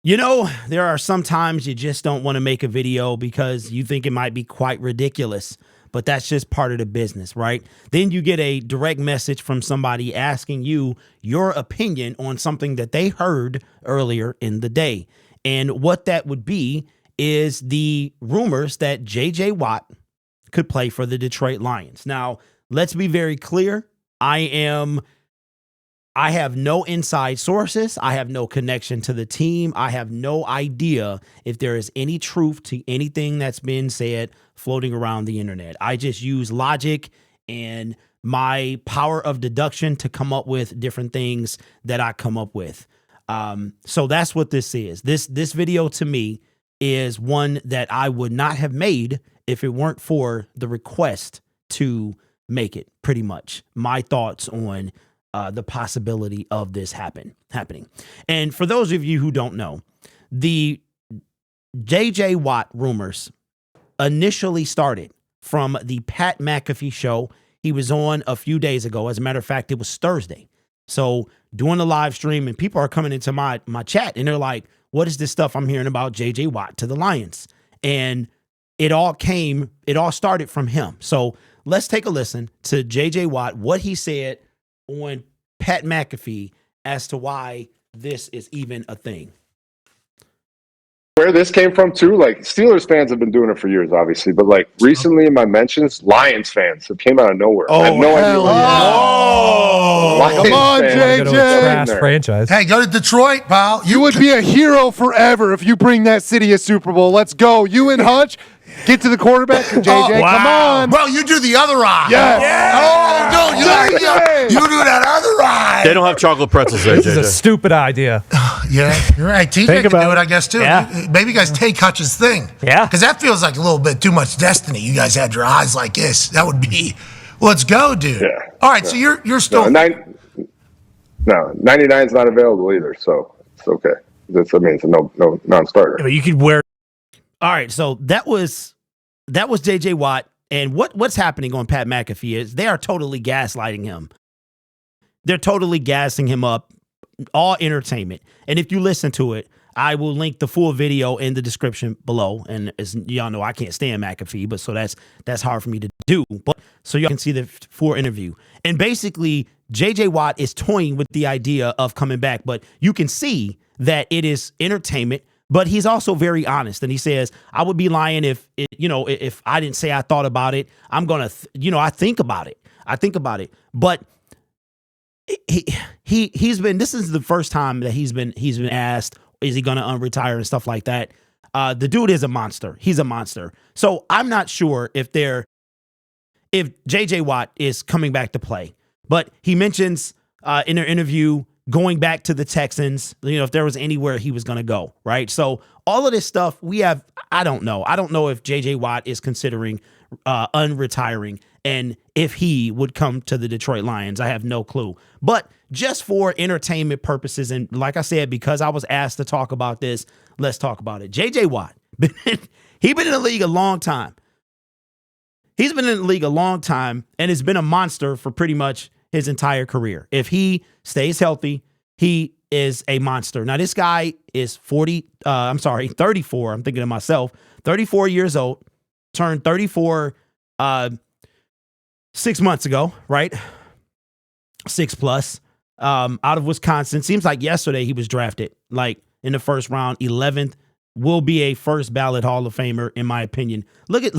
You know, there are some times you just don't want to make a video because you think it might be quite ridiculous, but that's just part of the business, right? Then you get a direct message from somebody asking you your opinion on something that they heard earlier in the day. And what that would be is the rumors that J.J. Watt could play for the Detroit Lions. Now, let's be very clear. I have no inside sources. I have no connection to the team. I have no idea if there is any truth to anything that's been said floating around the internet. I just use logic and my power of deduction to come up with different things that I come up with. So that's what this is. This video to me is one that I would not have made if it weren't for the request to make it, pretty much. My thoughts on the possibility of this happening. And for those of you who don't know, the J.J. Watt rumors initially started from the Pat McAfee show he was on a few days ago. As a matter of fact, it was Thursday. So doing the live stream, and people are coming into my chat and they're like, what is this stuff I'm hearing about J.J. Watt to the Lions? And it all started from him. So let's take a listen to J.J. Watt, what he said on Pat McAfee as to why this is even a thing. Where this came from too, like Steelers fans have been doing it for years, obviously, but like recently in my mentions, Lions fans have came out of nowhere. I have no idea. Come on, JJ. Franchise. Hey, go to Detroit, pal. You would be a hero forever if you bring that city a Super Bowl. Let's go. You and Hutch. Get to the quarterback, and JJ. Come on, bro. You do the other eye. Yes. Oh, dude, you do that other eye. They don't have chocolate pretzels there. This is a stupid idea. Yeah, you're right. TJ can do it, I guess, too. Yeah. Maybe you guys take Hutch's thing. Yeah. Because that feels like a little bit too much destiny. You guys had your eyes like this. That would be, let's go, dude. Yeah. All right, so you're still. No, 99 is not available either, so it's okay. It's a no non-starter. But you could wear. All right, so that was J.J. Watt, and what's happening on Pat McAfee is they are totally gaslighting him. They're totally gassing him up, all entertainment. And if you listen to it, I will link the full video in the description below. And as y'all know, I can't stand McAfee, but so that's hard for me to do. But so y'all can see the full interview. And basically, J.J. Watt is toying with the idea of coming back, but you can see that it is entertainment. But he's also very honest, and he says, I would be lying if I didn't say I thought about it. I'm going to, I think about it. But he's been, this is the first time that he's been asked, is he going to unretire and stuff like that. The dude is a monster. He's a monster. So I'm not sure if J.J. Watt is coming back to play, but he mentions in their interview going back to the Texans, if there was anywhere he was going to go, right? So all of this stuff I don't know. I don't know if J.J. Watt is considering unretiring and if he would come to the Detroit Lions. I have no clue. But just for entertainment purposes, and like I said, because I was asked to talk about this, let's talk about it. J.J. Watt, he's been in the league a long time. He's been in the league a long time and has been a monster for pretty much his entire career. If he stays healthy, he is a monster. Now, this guy is 34. I'm thinking of myself. 34 years old, turned 34 6 months ago, right? 6+, out of Wisconsin. Seems like yesterday he was drafted, like in the first round, 11th. Will be a first ballot Hall of Famer, in my opinion. Look at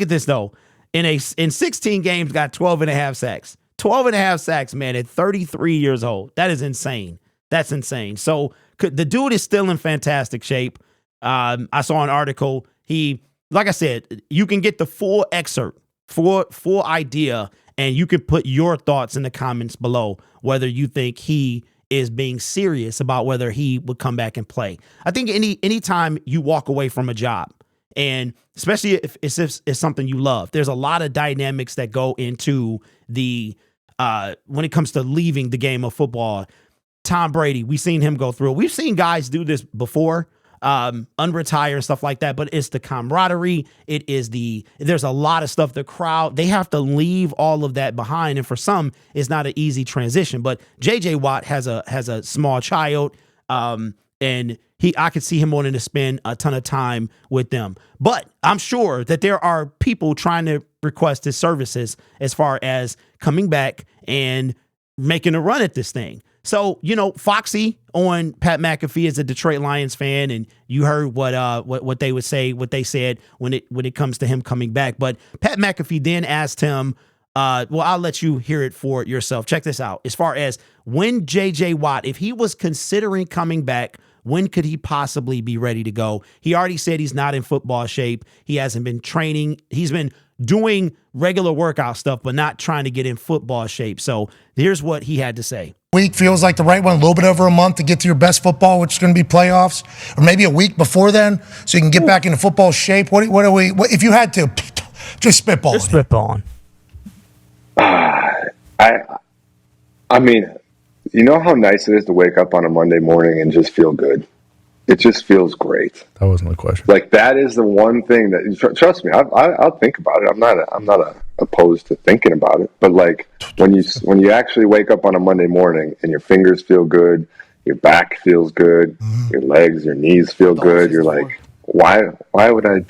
this, though. In 16 games, got 12.5 sacks. 12.5 sacks, man, at 33 years old. That is insane. That's insane. So the dude is still in fantastic shape. I saw an article. Like I said, you can get the full excerpt, full idea, and you can put your thoughts in the comments below whether you think he is being serious about whether he would come back and play. I think anytime you walk away from a job, and especially if it's something you love, there's a lot of dynamics that go into when it comes to leaving the game of football. Tom Brady, we've seen him go through it. We've seen guys do this before, unretire and stuff like that, but it's the camaraderie. There's a lot of stuff, the crowd, they have to leave all of that behind. And for some, it's not an easy transition, but J.J. Watt has a small child. And I could see him wanting to spend a ton of time with them. But I'm sure that there are people trying to request his services as far as coming back and making a run at this thing. So, Foxy on Pat McAfee is a Detroit Lions fan, and you heard what they would say, what they said when it comes to him coming back. But Pat McAfee then asked him, well, I'll let you hear it for yourself. Check this out. As far as when J.J. Watt, if he was considering coming back, when could he possibly be ready to go? He already said he's not in football shape. He hasn't been training. He's been doing regular workout stuff, but not trying to get in football shape. So here's what he had to say. Week feels like the right one, a little bit over a month to get to your best football, which is going to be playoffs, or maybe a week before then, so you can get back into football shape. What if you had to just spitball? Just spitballing. I mean, you know how nice it is to wake up on a Monday morning and just feel good? It just feels great. That wasn't the question. Like, that is the one thing that, trust me, I'll think about it. I'm not opposed to thinking about it. But like, when you actually wake up on a Monday morning and your fingers feel good, your back feels good, your legs, your knees feel good, you're like, why would I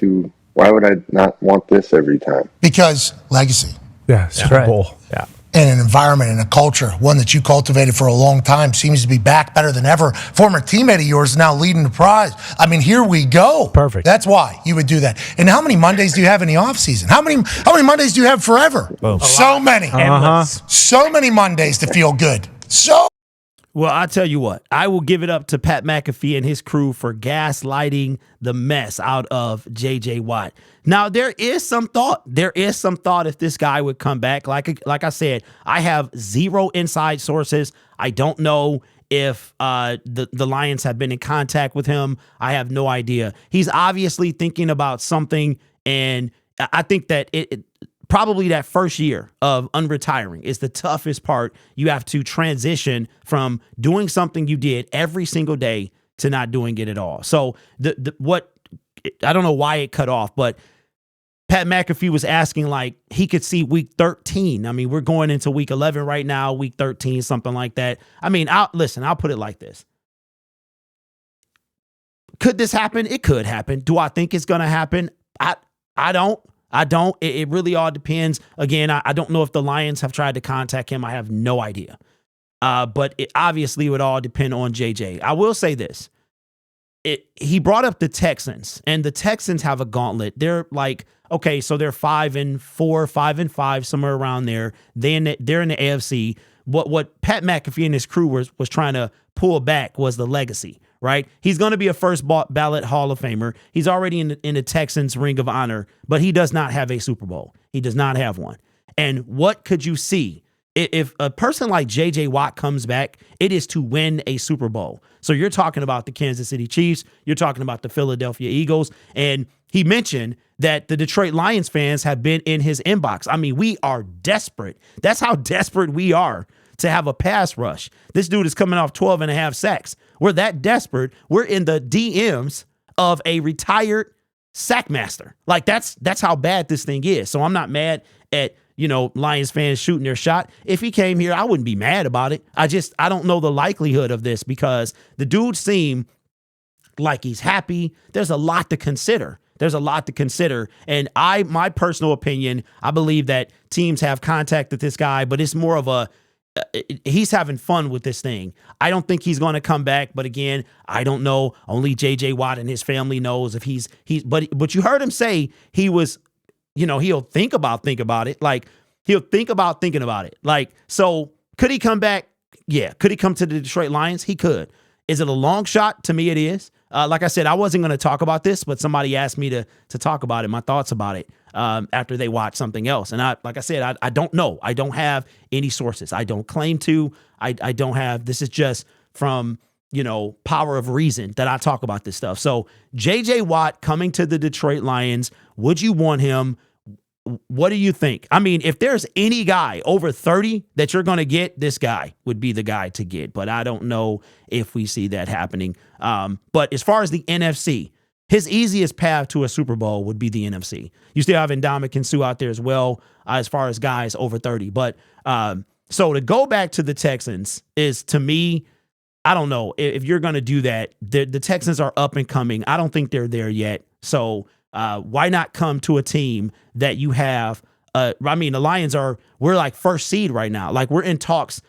not want this every time? Because legacy. Yeah, Super Bowl. Yeah. And an environment and a culture, one that you cultivated for a long time, seems to be back better than ever. Former teammate of yours is now leading the prize. I mean, here we go. Perfect. That's why you would do that. And how many Mondays do you have in the offseason? How many Mondays do you have forever? So many. So many Mondays to feel good. Well, I'll tell you what, I will give it up to Pat McAfee and his crew for gaslighting the mess out of J.J. Watt. Now, there is some thought. If this guy would come back. Like I said, I have zero inside sources. I don't know if the Lions have been in contact with him. I have no idea. He's obviously thinking about something, and I think that probably that first year of unretiring is the toughest part. You have to transition from doing something you did every single day to not doing it at all. So I don't know why it cut off, but Pat McAfee was asking, like, he could see week 13. I mean, we're going into week 11 right now, week 13, something like that. I mean, I'll put it like this. Could this happen? It could happen. Do I think it's going to happen? I don't. It really all depends. Again, I don't know if the Lions have tried to contact him. I have no idea. But it obviously would all depend on JJ. I will say this. He brought up the Texans, and the Texans have a gauntlet. They're like, okay, so they're 5-4, 5-5, somewhere around there. They're in the AFC. What Pat McAfee and his crew was trying to pull back was the legacy, right? He's going to be a first ballot Hall of Famer. He's already in the Texans Ring of Honor, but he does not have a Super Bowl. He does not have one. And what could you see? If a person like J.J. Watt comes back, it is to win a Super Bowl. So you're talking about the Kansas City Chiefs. You're talking about the Philadelphia Eagles. And he mentioned that the Detroit Lions fans have been in his inbox. I mean, we are desperate. That's how desperate we are to have a pass rush. This dude is coming off 12 and a half sacks. We're that desperate. We're in the DMs of a retired sack master. Like, that's how bad this thing is. So I'm not mad at Lions fans shooting their shot. If he came here, I wouldn't be mad about it. I don't know the likelihood of this because the dude seemed like he's happy. There's a lot to consider. And my personal opinion, I believe that teams have contacted this guy, but it's more of he's having fun with this thing. I don't think he's going to come back, but again, I don't know. Only J.J. Watt and his family knows if but you heard him say he was, he'll think about it. Like, he'll think about thinking about it. Like, so could he come back? Yeah. Could he come to the Detroit Lions? He could. Is it a long shot? To me, it is. Like I said, I wasn't going to talk about this, but somebody asked me to talk about it, my thoughts about it, after they watched something else. And like I said, I don't know. I don't have any sources. I don't claim to. I don't have. This is just from, power of reason that I talk about this stuff. So J.J. Watt coming to the Detroit Lions, would you want him? What do you think? I mean, if there's any guy over 30 that you're going to get, this guy would be the guy to get. But I don't know if we see that happening. But as far as the NFC, his easiest path to a Super Bowl would be the NFC. You still have Ndamukong Suh out there as well, as far as guys over 30. But so to go back to the Texans is, to me, I don't know if you're going to do that. The Texans are up and coming. I don't think they're there yet. So why not come to a team that you have? The Lions we're like first seed right now. Like we're in talks.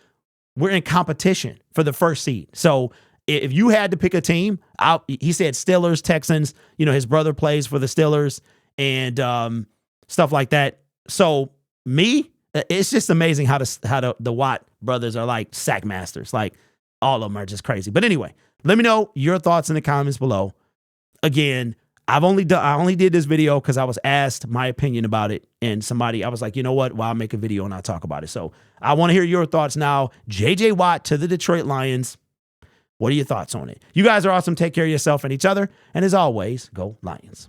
We're in competition for the first seed. So if you had to pick a team, he said Steelers, Texans. His brother plays for the Steelers and stuff like that. So it's just amazing how the Watt brothers are like sack masters. Like all of them are just crazy. But anyway, let me know your thoughts in the comments below. Again, I only did this video because I was asked my opinion about it, and I was like, you know what? Well, I'll make a video and I'll talk about it. So I want to hear your thoughts now. J.J. Watt to the Detroit Lions. What are your thoughts on it? You guys are awesome. Take care of yourself and each other. And as always, go Lions.